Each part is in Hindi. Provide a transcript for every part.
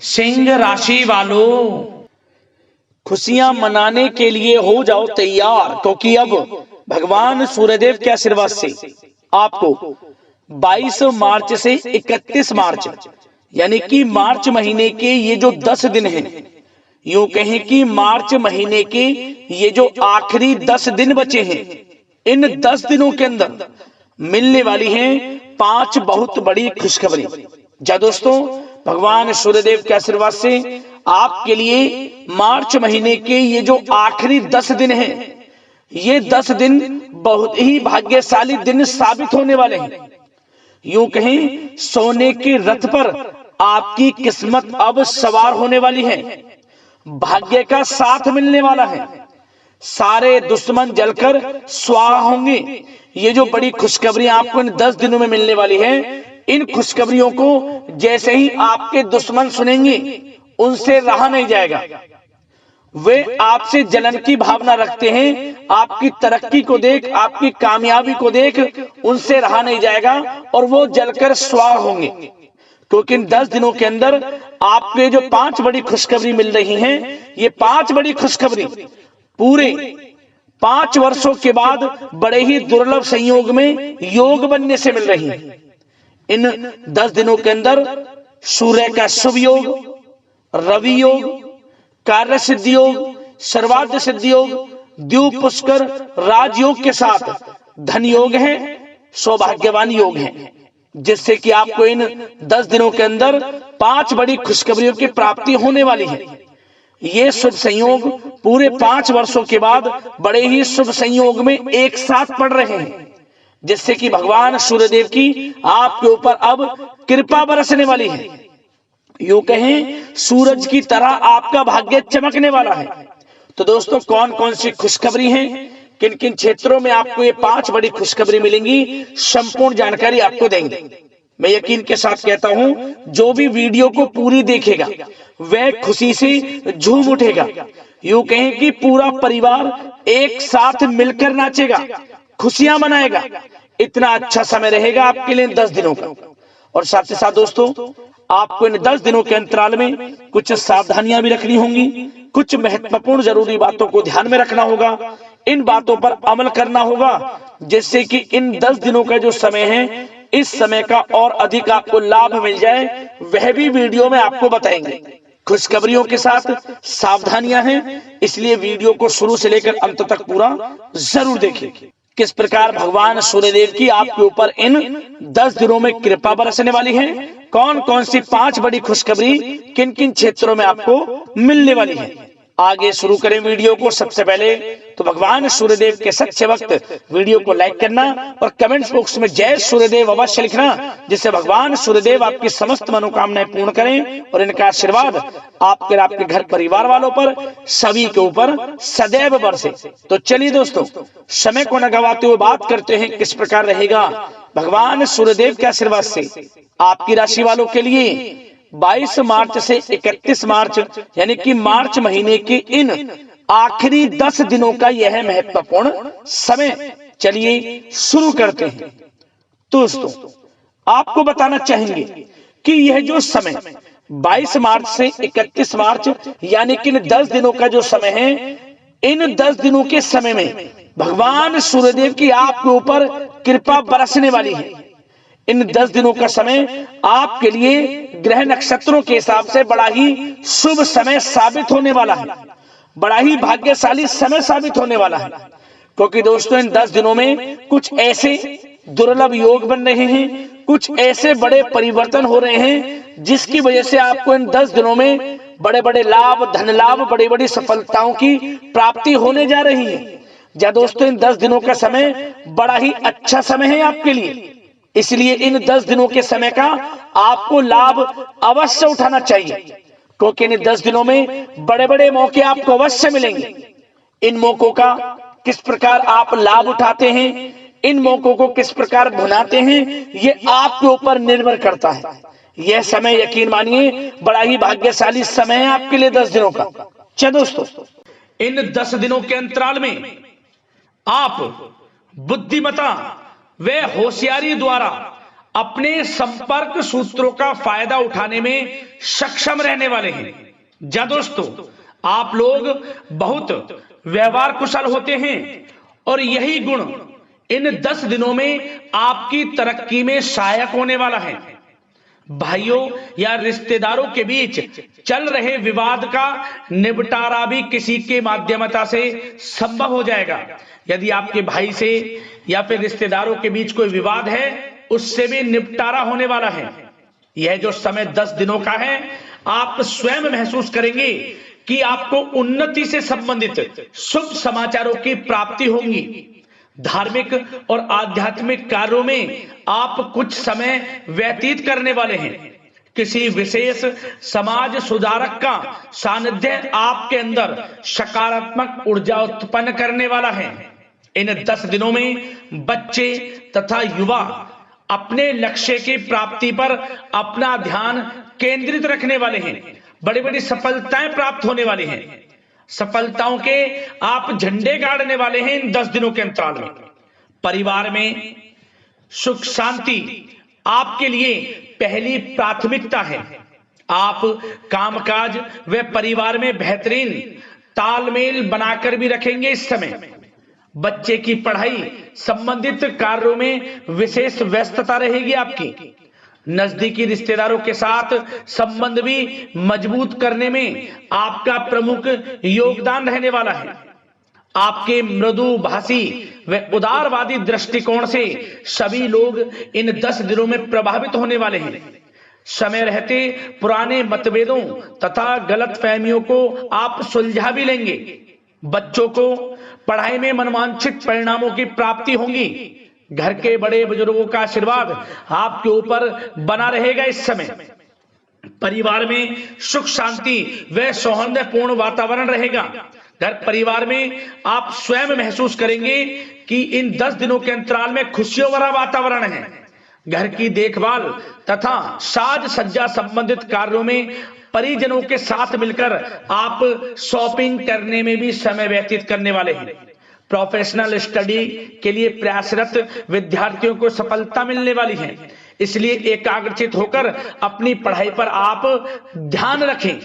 सिंह राशि वालों, खुशियां मनाने के लिए हो जाओ तैयार, क्योंकि अब भगवान सूर्यदेव के आशीर्वाद से आपको 22 मार्च से 31 मार्च यानी कि मार्च महीने के ये जो 10 दिन हैं, यूं कहें कि मार्च महीने के ये जो आखिरी 10 दिन बचे हैं, इन 10 दिनों के अंदर मिलने वाली हैं 5 बहुत बड़ी खुशखबरी। जा दोस्तों, भगवान सूर्यदेव के आशीर्वाद से आपके लिए मार्च महीने के ये जो आखिरी 10 दिन हैं, ये 10 दिन बहुत ही भाग्यशाली दिन साबित होने वाले हैं। यूं कहें सोने के रथ पर आपकी किस्मत अब सवार होने वाली है, भाग्य का साथ मिलने वाला है, सारे दुश्मन जलकर स्वाहा होंगे। ये जो बड़ी खुशखबरी आपको इन 10 दिनों में मिलने वाली है, इन खुशखबरियों को जैसे ही आपके दुश्मन सुनेंगे उनसे रहा नहीं जाएगा। वे आपसे जलन की भावना रखते हैं, आपकी तरक्की को देख, आपकी कामयाबी को देख उनसे रहा नहीं जाएगा और वो जलकर स्वाहा होंगे। क्योंकि इन 10 दिनों के अंदर आपके जो 5 बड़ी खुशखबरी मिल रही हैं, ये 5 बड़ी खुशखबरी पूरे 5 वर्षों के बाद बड़े ही दुर्लभ संयोग में योग बनने से मिल रही हैं। इन 10 दिनों के अंदर सूर्य का शुभ योग, रवि योग, कार्य सिद्धि योग, सर्वार्थ सिद्धि योग, द्वीप पुष्कर राजयोग के साथ धन योग है, सौभाग्यवान योग है, जिससे कि आपको इन 10 दिनों के अंदर 5 बड़ी खुशखबरियों की प्राप्ति होने वाली है। ये शुभ संयोग पूरे 5 वर्षों के बाद बड़े ही शुभ संयोग में एक साथ पड़ रहे हैं, जिससे कि भगवान सूर्यदेव की आपके ऊपर अब कृपा बरसने वाली है। यूं कहें सूरज की तरह आपका भाग्य चमकने वाला है। तो दोस्तों, कौन कौन सी खुशखबरी है, किन किन क्षेत्रों में आपको ये 5 बड़ी खुशखबरी मिलेंगी, संपूर्ण जानकारी आपको देंगे। मैं यकीन के साथ कहता हूं, जो भी वीडियो को पूरी देखेगा वह खुशी से झूम उठेगा। यूं कहें कि पूरा परिवार एक साथ मिलकर नाचेगा, खुशियां मनाएगा। इतना अच्छा समय रहेगा आपके लिए 10 दिनों का। और साथ ही साथ दोस्तों, आपको इन 10 दिनों के अंतराल में कुछ सावधानियां भी रखनी होंगी, कुछ महत्वपूर्ण जरूरी बातों को ध्यान में रखना होगा, इन बातों पर अमल करना होगा, जिससे कि इन 10 दिनों का जो समय है, इस समय का और अधिक आपको लाभ मिल जाए, वह भी वीडियो में आपको बताएंगे। खुशखबरियों के साथ सावधानियां हैं, इसलिए वीडियो को शुरू से लेकर अंत तक पूरा जरूर देखें। किस प्रकार भगवान सूर्यदेव की आपके ऊपर इन 10 दिनों में कृपा बरसने वाली है, कौन कौन सी 5 बड़ी खुशखबरी किन किन क्षेत्रों में आपको मिलने वाली है। आगे शुरू करें वीडियो को। सबसे पहले तो भगवान सूर्यदेव के सच्चे वक्त वीडियो को लाइक करना और कमेंट्स बॉक्स में जय सूर्यदेव अवश्य लिखना, जिससे भगवान सूर्यदेव आपकी समस्त मनोकामनाएं पूर्ण करें और इनका आशीर्वाद आपके और आपके घर परिवार वालों पर सभी के ऊपर सदैव बरसे। तो चलिए दोस्तों, समय को न गवाते हुए बात करते हैं किस प्रकार रहेगा भगवान सूर्यदेव के आशीर्वाद से आपकी राशि वालों के लिए 22 मार्च से 31 मार्च यानी कि मार्च महीने के इन आखिरी 10 दिनों का यह महत्वपूर्ण समय। चलिए शुरू करते हैं। दोस्तों, आपको बताना चाहेंगे कि यह जो समय 22 मार्च से 31 मार्च यानी कि इन 10 दिनों का जो समय है, इन 10 दिनों के समय में भगवान सूर्यदेव की आपके ऊपर कृपा बरसने वाली है। इन 10 दिनों का समय आपके लिए ग्रह नक्षत्रों के हिसाब से बड़ा ही शुभ समय साबित होने वाला है, बड़ा ही भाग्यशाली समय साबित होने वाला है। क्योंकि दोस्तों, इन 10 दिनों में कुछ ऐसे दुर्लभ योग बन रहे हैं, कुछ ऐसे बड़े परिवर्तन हो रहे हैं, जिसकी वजह से आपको इन 10 दिनों में बड़े बड़े लाभ, धन लाभ, बड़ी बड़ी सफलताओं की प्राप्ति होने जा रही है। जा दोस्तों, इन 10 दिनों का समय बड़ा ही अच्छा समय है आपके लिए, इसलिए इन 10 दिनों के समय का आपको लाभ अवश्य उठाना चाहिए। क्योंकि इन 10 दिनों में बड़े बड़े मौके आपको अवश्य मिलेंगे। इन मौकों का किस प्रकार आप लाभ उठाते हैं, इन मौकों को किस प्रकार भुनाते हैं, ये आपके ऊपर निर्भर करता है। यह समय यकीन मानिए बड़ा ही भाग्यशाली समय है आपके लिए 10 दिनों का। चलो दोस्तों, इन 10 दिनों के अंतराल में आप बुद्धिमता वे होशियारी द्वारा अपने संपर्क सूत्रों का फायदा उठाने में सक्षम रहने वाले हैं। जा दोस्तों, आप लोग बहुत व्यवहार कुशल होते हैं और यही गुण इन 10 दिनों में आपकी तरक्की में सहायक होने वाला है। भाइयों या रिश्तेदारों के बीच चल रहे विवाद का निपटारा भी किसी के माध्यमता से संभव हो जाएगा। यदि आपके भाई से या फिर रिश्तेदारों के बीच कोई विवाद है, उससे भी निपटारा होने वाला है। यह जो समय 10 दिनों का है, आप स्वयं महसूस करेंगे कि आपको उन्नति से संबंधित शुभ समाचारों की प्राप्ति होगी। धार्मिक और आध्यात्मिक कार्यों में आप कुछ समय व्यतीत करने वाले हैं। किसी विशेष समाज सुधारक का सानिध्य आपके अंदर सकारात्मक ऊर्जा उत्पन्न करने वाला है। इन 10 दिनों में बच्चे तथा युवा अपने लक्ष्य की प्राप्ति पर अपना ध्यान केंद्रित रखने वाले हैं। बड़ी बड़ी सफलताएं प्राप्त होने वाली हैं। सफलताओं के आप झंडे गाड़ने वाले हैं इन 10 दिनों के अंतराल में। परिवार में सुख शांति आपके लिए पहली प्राथमिकता है। आप कामकाज व परिवार में बेहतरीन तालमेल बनाकर भी रखेंगे। इस समय बच्चे की पढ़ाई संबंधित कार्यों में विशेष व्यस्तता रहेगी आपकी। नजदीकी रिश्तेदारों के साथ संबंध भी मजबूत करने में आपका प्रमुख योगदान रहने वाला है। आपके मृदु भाषी व उदारवादी दृष्टिकोण से सभी लोग इन 10 दिनों में प्रभावित होने वाले हैं। समय रहते पुराने मतभेदों तथा गलतफहमियों को आप सुलझा भी लेंगे। बच्चों को पढ़ाई में मनवांछित परिणामों की प्राप्ति होगी। घर के बड़े बुजुर्गों का आशीर्वाद आपके ऊपर बना रहेगा। इस समय परिवार में सुख शांति व सौहार्दपूर्ण वातावरण रहेगा। घर परिवार में आप स्वयं महसूस करेंगे कि इन 10 दिनों के अंतराल में खुशियों भरा वातावरण है। घर की देखभाल तथा साज सज्जा संबंधित कार्यों में परिजनों के साथ मिलकर आप शॉपिंग करने में भी समय व्यतीत करने वाले हैं। प्रोफेशनल स्टडी के लिए प्रयासरत विद्यार्थियों को सफलता मिलने वाली है। इसलिए एकाग्रचित होकर अपनी पढ़ाई पर आप ध्यान रखें।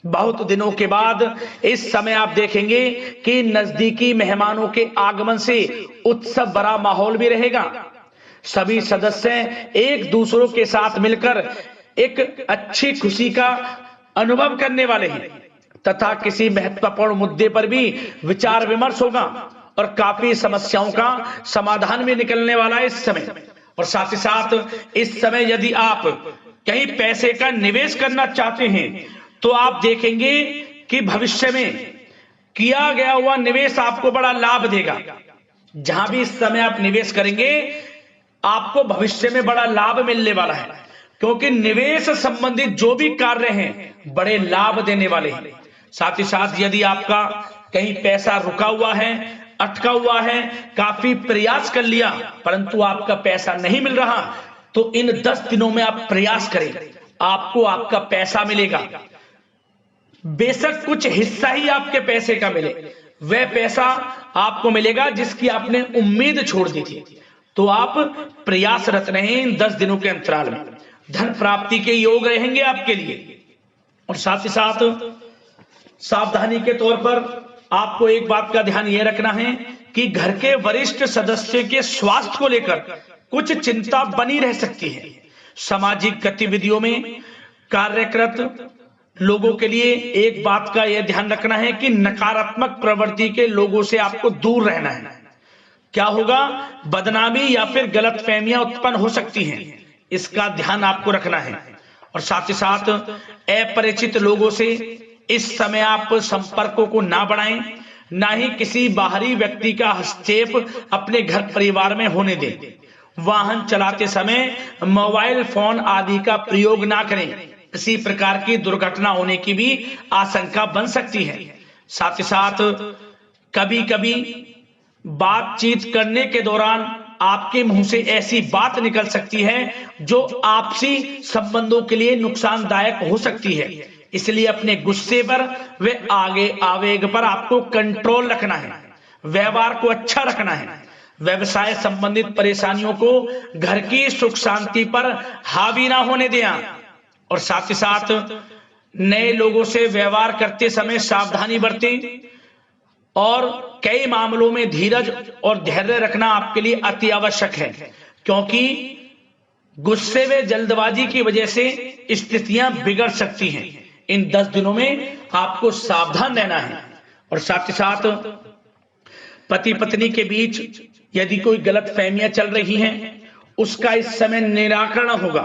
बहुत दिनों के बाद इस समय आप देखेंगे कि नजदीकी मेहमानों के आगमन से उत्सव भरा माहौल भी रहेगा। सभी सदस्य एक दूसरों के साथ मिलकर एक अच्छी खुशी का अनुभव करने वाले हैं तथा किसी महत्वपूर्ण मुद्दे पर भी विचार विमर्श होगा और काफी समस्याओं का समाधान भी निकलने वाला है इस समय। और साथ ही साथ इस समय यदि आप कहीं पैसे का निवेश करना चाहते हैं तो आप देखेंगे कि भविष्य में किया गया हुआ निवेश आपको बड़ा लाभ देगा। जहां भी इस समय आप निवेश करेंगे आपको भविष्य में बड़ा लाभ मिलने वाला है, क्योंकि निवेश संबंधित जो भी कार्य हैं बड़े लाभ देने वाले हैं। साथ ही साथ यदि आपका कहीं पैसा रुका हुआ है, अटका हुआ है, काफी प्रयास कर लिया परंतु आपका पैसा नहीं मिल रहा, तो इन 10 दिनों में आप प्रयास करें, आपको आपका पैसा मिलेगा। बेशक कुछ हिस्सा ही आपके पैसे का मिले, वह पैसा आपको मिलेगा जिसकी आपने उम्मीद छोड़ दी थी। तो आप प्रयासरत रहें इन 10 दिनों के अंतराल में। धन प्राप्ति के योग रहेंगे आपके लिए। और साथ ही साथ सावधानी के तौर पर आपको एक बात का ध्यान यह रखना है कि घर के वरिष्ठ सदस्य के स्वास्थ्य को लेकर कुछ चिंता बनी रह सकती है। सामाजिक गतिविधियों में कार्यरत लोगों के लिए एक बात का यह ध्यान रखना है कि नकारात्मक प्रवृत्ति के लोगों से आपको दूर रहना है। क्या होगा, बदनामी या फिर गलतफहमियां उत्पन्न हो सकती हैं, इसका ध्यान आपको रखना है। और साथ ही साथ अपरिचित लोगों से इस समय आप संपर्कों को ना बढ़ाएं, ना ही किसी बाहरी व्यक्ति का हस्तक्षेप अपने घर परिवार में होने दें। वाहन चलाते समय मोबाइल फोन आदि का प्रयोग ना करें, किसी प्रकार की दुर्घटना होने की भी आशंका बन सकती है। साथ ही साथ कभी कभी बातचीत करने के दौरान आपके मुंह से ऐसी बात निकल सकती है जो आपसी संबंधों के लिए नुकसानदायक हो सकती है। इसलिए अपने गुस्से पर व आगे आवेग पर आपको कंट्रोल रखना है, व्यवहार को अच्छा रखना है। व्यवसाय संबंधित परेशानियों को घर की सुख शांति पर हावी ना होने दें। और साथ ही साथ नए लोगों से व्यवहार करते समय सावधानी बरतें और कई मामलों में धीरज और धैर्य रखना आपके लिए अति आवश्यक है, क्योंकि गुस्से में जल्दबाजी की वजह से स्थितियां बिगड़ सकती हैं। इन 10 दिनों में आपको सावधान रहना है। और साथ ही साथ पति पत्नी के बीच यदि कोई गलत फहमियां चल रही हैं, उसका इस समय निराकरण होगा।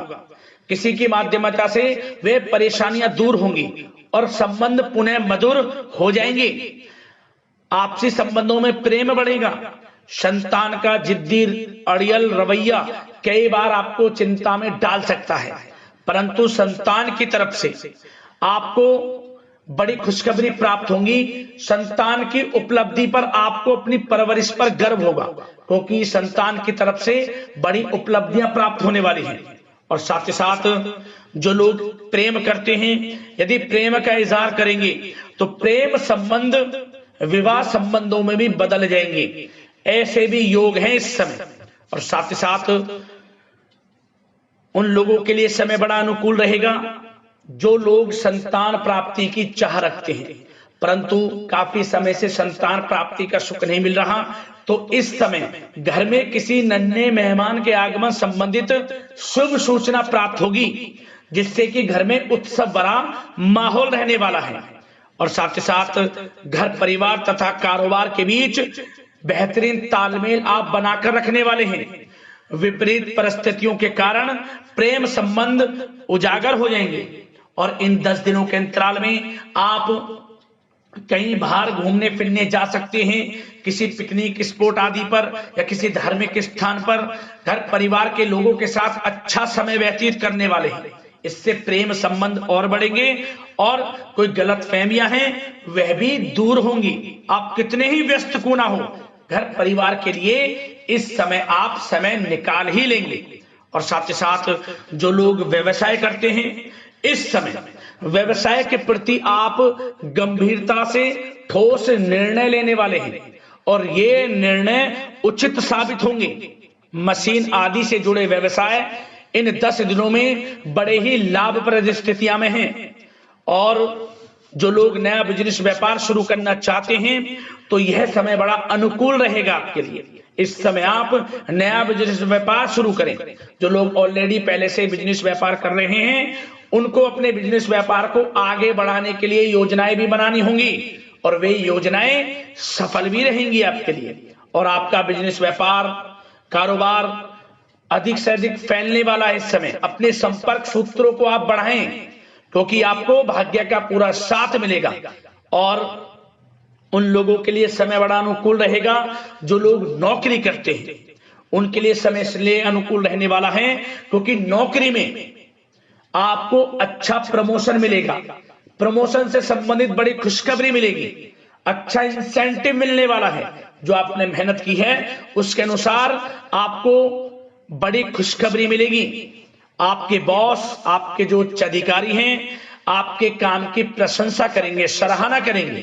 किसी की माध्यमता से वे परेशानियां दूर होंगी और संबंध पुनः मधुर हो जाएंगे। आपसी संबंधों में प्रेम बढ़ेगा। संतान का जिद्दी अड़ियल रवैया कई बार आपको चिंता में डाल सकता है, परंतु संतान की तरफ से आपको बड़ी खुशखबरी प्राप्त होगी। संतान की उपलब्धि पर आपको अपनी परवरिश पर गर्व होगा, क्योंकि संतान की तरफ से बड़ी उपलब्धियां प्राप्त होने वाली हैं। और साथ ही साथ जो लोग प्रेम करते हैं, यदि प्रेम का इजहार करेंगे तो प्रेम संबंध विवाह संबंधों में भी बदल जाएंगे। ऐसे भी योग हैं इस समय। और साथ ही साथ उन लोगों के लिए समय बड़ा अनुकूल रहेगा जो लोग संतान प्राप्ति की चाह रखते हैं, परंतु काफी समय से संतान प्राप्ति का सुख नहीं मिल रहा, तो इस समय घर में किसी नन्हे मेहमान के आगमन संबंधित शुभ सूचना प्राप्त होगी, जिससे कि घर में उत्सव भरा माहौल रहने वाला है। और साथ ही साथ घर परिवार तथा कारोबार के बीच बेहतरीन तालमेल आप बनाकर रखने वाले हैं। विपरीत परिस्थितियों के कारण प्रेम संबंध उजागर हो जाएंगे। और इन 10 दिनों के अंतराल में आप कहीं बाहर घूमने फिरने जा सकते हैं, किसी पिकनिक स्पॉट आदि पर या किसी धार्मिक स्थान पर घर परिवार के लोगों के साथ अच्छा समय व्यतीत करने वाले हैं। इससे प्रेम संबंध और बढ़ेंगे और कोई गलत फहमियां हैं वह भी दूर होंगी। आप कितने ही व्यस्त क्यों ना हो, घर परिवार के लिए इस समय आप समय निकाल ही लेंगे। और साथ ही साथ जो लोग व्यवसाय करते हैं, इस समय व्यवसाय के प्रति आप गंभीरता से ठोस निर्णय लेने वाले हैं और ये निर्णय उचित साबित होंगे। मशीन आदि से जुड़े व्यवसाय इन 10 दिनों में बड़े ही लाभप्रद स्थितियां में हैं। और जो लोग नया बिजनेस व्यापार शुरू करना चाहते हैं, तो यह समय बड़ा अनुकूल रहेगा आपके लिए। इस समय आप नया बिजनेस व्यापार शुरू करें। जो लोग ऑलरेडी पहले से बिजनेस व्यापार कर रहे हैं, उनको अपने बिजनेस व्यापार को आगे बढ़ाने के लिए योजनाएं भी बनानी होंगी और वे योजनाएं सफल भी रहेंगी आपके लिए। और आपका बिजनेस व्यापार कारोबार अधिक से अधिक फैलने वाला है। इस समय अपने संपर्क सूत्रों को आप बढ़ाएं, क्योंकि आपको भाग्य का पूरा साथ मिलेगा। और उन लोगों के लिए समय बड़ा अनुकूल रहेगा जो लोग नौकरी करते हैं, उनके लिए समय इसलिए अनुकूल रहने वाला है क्योंकि नौकरी में आपको अच्छा प्रमोशन मिलेगा। प्रमोशन से संबंधित बड़ी खुशखबरी मिलेगी, अच्छा इंसेंटिव मिलने वाला है। जो आपने मेहनत की है उसके अनुसार आपको बड़ी खुशखबरी मिलेगी। आपके बॉस, आपके जो उच्च अधिकारी हैं, आपके काम की प्रशंसा करेंगे, सराहना करेंगे।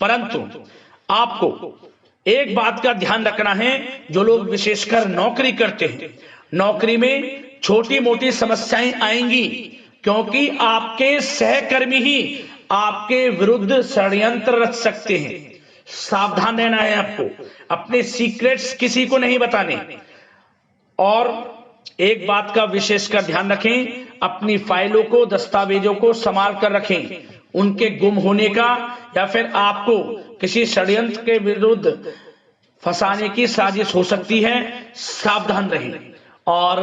परंतु आपको एक बात का ध्यान रखना है, जो लोग विशेषकर नौकरी करते हैं, नौकरी में छोटी मोटी समस्याएं आएंगी, क्योंकि आपके सहकर्मी ही आपके विरुद्ध षड्यंत्र रच सकते हैं। सावधान रहना है आपको, अपने सीक्रेट्स किसी को नहीं बताने। और एक बात का विशेषकर ध्यान रखें, अपनी फाइलों को, दस्तावेजों को संभाल कर रखें। उनके गुम होने का या फिर आपको किसी षड्यंत्र के विरुद्ध फंसाने की साजिश हो सकती है, सावधान रहें। और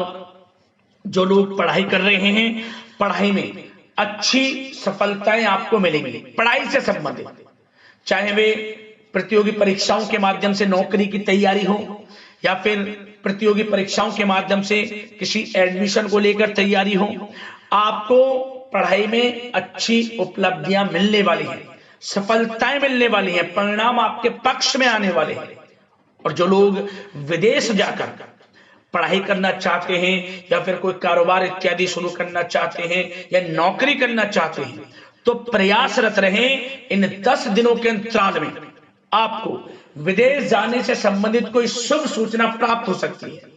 जो लोग पढ़ाई कर रहे हैं, पढ़ाई में अच्छी सफलताएं आपको मिलेंगी। पढ़ाई से संबंधित, चाहे वे प्रतियोगी परीक्षाओं के माध्यम से नौकरी की तैयारी हो या फिर प्रतियोगी परीक्षाओं के माध्यम से किसी एडमिशन को लेकर तैयारी हो, आपको पढ़ाई में अच्छी उपलब्धियां मिलने वाली हैं, सफलताएं मिलने वाली हैं, परिणाम आपके पक्ष में आने वाले हैं। और जो लोग विदेश जाकर पढ़ाई करना चाहते हैं या फिर कोई कारोबार इत्यादि शुरू करना चाहते हैं या नौकरी करना चाहते हैं, तो प्रयासरत रहें। इन 10 दिनों के अंतराल में आपको विदेश जाने से संबंधित कोई शुभ सूचना प्राप्त हो सकती है।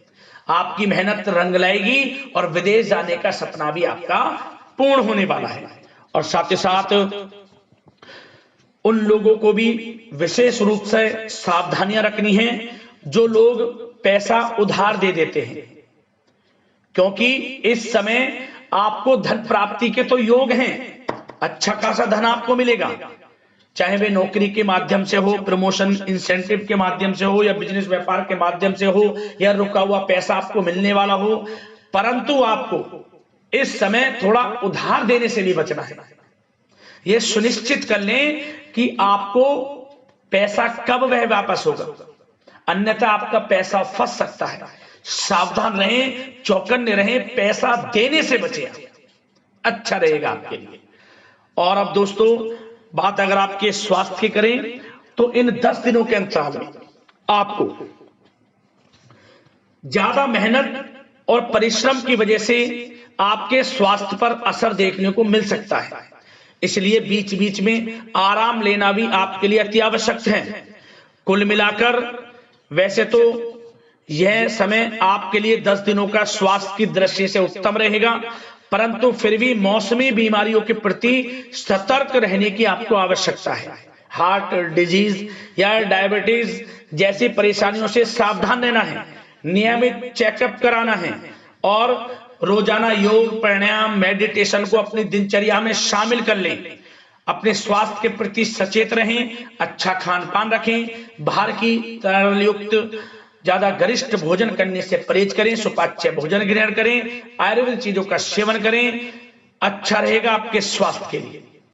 आपकी मेहनत रंग लाएगी और विदेश जाने का सपना भी आपका पूर्ण होने वाला है। और साथ ही साथ उन लोगों को भी विशेष रूप से सावधानियां रखनी है जो लोग पैसा उधार दे देते हैं, क्योंकि इस समय आपको धन प्राप्ति के तो योग हैं, अच्छा खासा धन आपको मिलेगा, चाहे वे नौकरी के माध्यम से हो, प्रमोशन इंसेंटिव के माध्यम से हो, या बिजनेस व्यापार के माध्यम से हो, या रुका हुआ पैसा आपको मिलने वाला हो। परंतु आपको इस समय थोड़ा उधार देने से भी बचना है। यह सुनिश्चित कर लें कि आपको पैसा कब वह वापस होगा, अन्यथा आपका पैसा फंस सकता है। सावधान रहें, चौकन्ने रहें, पैसा देने से बचें, अच्छा रहेगा आपके लिए। और अब दोस्तों, बात अगर आपके स्वास्थ्य की करें तो इन 10 दिनों के अंतराल में आपको ज्यादा मेहनत और परिश्रम की वजह से आपके स्वास्थ्य पर असर देखने को मिल सकता है, इसलिए बीच बीच में आराम लेना भी आपके लिए अति आवश्यक है। कुल मिलाकर वैसे तो यह समय आपके लिए 10 दिनों का स्वास्थ्य की दृष्टि से उत्तम रहेगा, परंतु फिर भी मौसमी बीमारियों के प्रति सतर्क रहने की आपको आवश्यकता है। हार्ट डिजीज या डायबिटीज जैसी परेशानियों से सावधान रहना है, नियमित चेकअप कराना है और रोजाना योग, प्राणायाम, मेडिटेशन को अपनी दिनचर्या में शामिल कर लें। अपने स्वास्थ्य के प्रति सचेत रहें, अच्छा खान पान रखें, बाहर की तरल युक्त ज्यादा गरिष्ठ भोजन करने से परहेज करें, सुपाच्य भोजन ग्रहण करें, आयुर्वेदिक चीजों का सेवन करें, अच्छा रहेगा आपके स्वास्थ्य के लिए।